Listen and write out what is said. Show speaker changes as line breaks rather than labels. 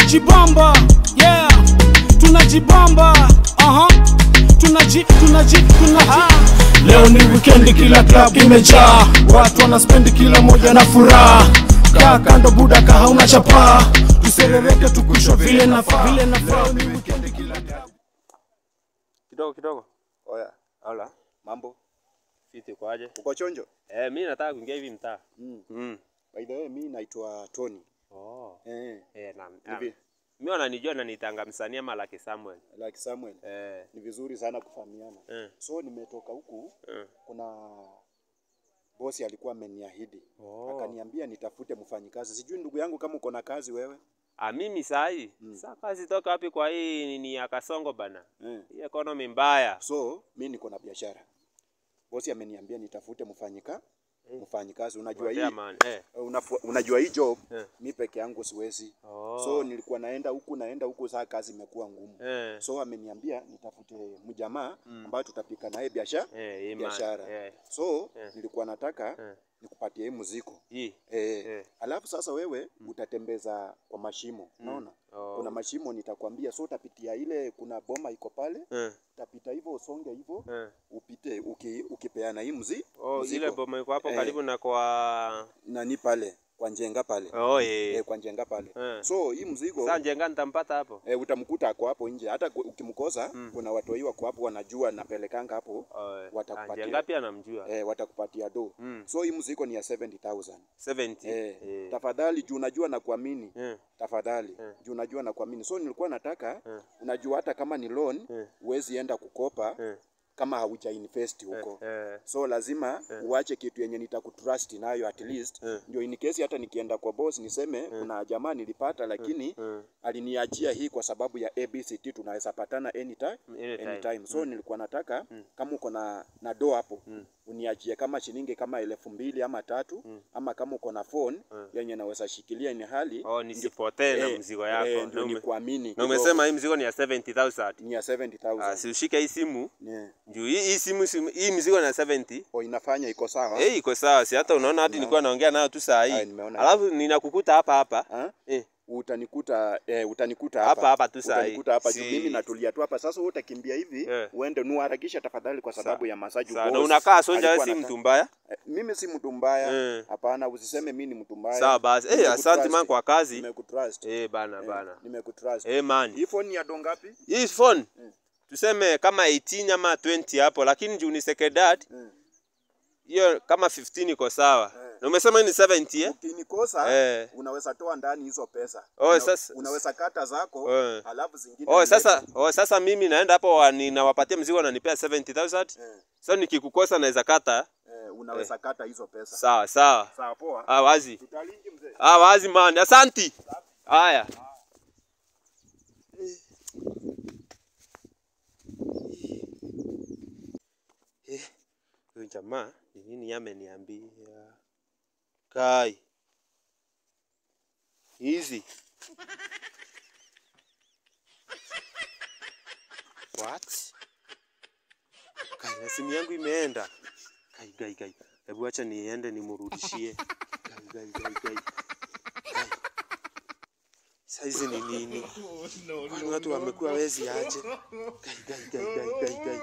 tunajibamba, yeah, tunajibamba, Leo ni weekend, kila club imejaa, watu wanaspendi, kila moja na furaha. Kaa kando buda, ka hauna chapa, tuserereke tukushwa vile nafaa. Leo ni weekend, kila club.
Kidogo.
Oya,
Ala.
mambo?
Fiti kwaje?
Uko chonjo?
Mimi nataka kuingia hivi mtaa.
By the way, mimi naitwa Tony.
Mimi wananijua na nitanga msanii ama Lucky Samuel.
Lucky Samuel. Ni vizuri sana kufahamiana. So nimetoka huku, kuna bosi alikuwa ameniahidi. Akaniambia nitafute mfanyikazi. Sijui ndugu yangu kama uko na kazi wewe?
Mimi sahi. Sasa kazi toka wapi kwa hii ni ya Kasongo bana. Hii economy mbaya.
So mimi niko na biashara. Bosi ameniambia nitafute mfanyikazi. Unajua hii unajua hii job mimi peke yangu siwezi. So nilikuwa naenda huku saa kazi imekuwa ngumu. So ameniambia nitafute mjamaa ambaye tutapika naye biashara. So nilikuwa nataka nikupatie hii muziko. Alafu sasa wewe utatembeza kwa mashimo, unaona? Kuna mashimo nitakwambia, so utapitia ile, kuna boma iko pale, utapita hivyo, usonge hivyo, upite ukipeana hii muziko.
Ile boma iko hapo karibu na kwa
nani pale, kwa Njenga pale. Kwa Njenga pale. So hii mzigo
sasa Njenga nitampata hapo.
Utamkuta ako hapo nje. Hata ukimkosa kuna watu hiyo wako hapo wanajua napelekanga hapo, watakupatia.
Njenga pia namjua.
Watakupatia do. So hii mzigo ni ya 70,000.
70.
Tafadhali juu unajua na kuamini. Tafadhali juu unajua na kuamini. So nilikuwa nataka unajua hata kama ni loan uwezi enda kukopa kama hauja invest huko. So lazima uache kitu yenye nitakutrust nayo at least. Ndio in case hata nikienda kwa boss niseme kuna jamaa nilipata lakini aliniachia hii kwa sababu ya ABCT, tunaweza patana anytime. So nilikuwa nataka kama uko na do hapo uniachie kama shilingi kama 2,000 ama 3 ama kama uko na phone yenye naweza shikilia ni hali
nisipotee na mzigo yako.
Ndio nikuamini.
Na umesema hii mzigo ni ya 70,000.
Ni ya 70,000.
Si ushike hii simu. Juu hii simu hii mzigo na 70.
Inafanya iko sawa.
Iko sawa. Si hata unaona hadi nilikuwa naongea nayo tu saa hii. Alafu ninakukuta hapa.
Utanikuta
hapa tu saa hii.
Utanikuta hapa juu mimi natulia tu hapa. Sasa wewe utakimbia hivi uende nuharakisha tafadhali kwa sababu ya massage boss.
Na unakaa sonja wewe si mtu mbaya?
Mimi si mtu mbaya. Hapana, usiseme mimi ni mtu mbaya.
Sawa basi. Asante man kwa kazi.
Nimekutrust.
Bana.
Nimekutrust.
Man.
Hii phone ni ya dongo ngapi?
Hii phone tuseme kama 18 ama 20 hapo, lakini juu ni secondary hiyo kama 15 iko sawa. Na umesema ni 70
Ukinikosa unaweza toa ndani hizo pesa.
Sasa
unaweza kata zako alafu zingine.
Sasa mimi naenda hapo ninawapatia mzigo na nipea 70,000. Sasa nikikukosa naweza kata.
Unaweza kata hizo pesa.
Sawa.
Sawa poa.
Wazi.
Tutalingi mzee.
Wazi man. Asante. Haya. Huyu jamaa ni nini ameniambia? Kai. Easy. What? Kai, simu yangu imeenda. Kai. Hebu acha niende nimrudishie. Kai. Saizi ni nini? Watu wamekuwa wezi aje. Kai.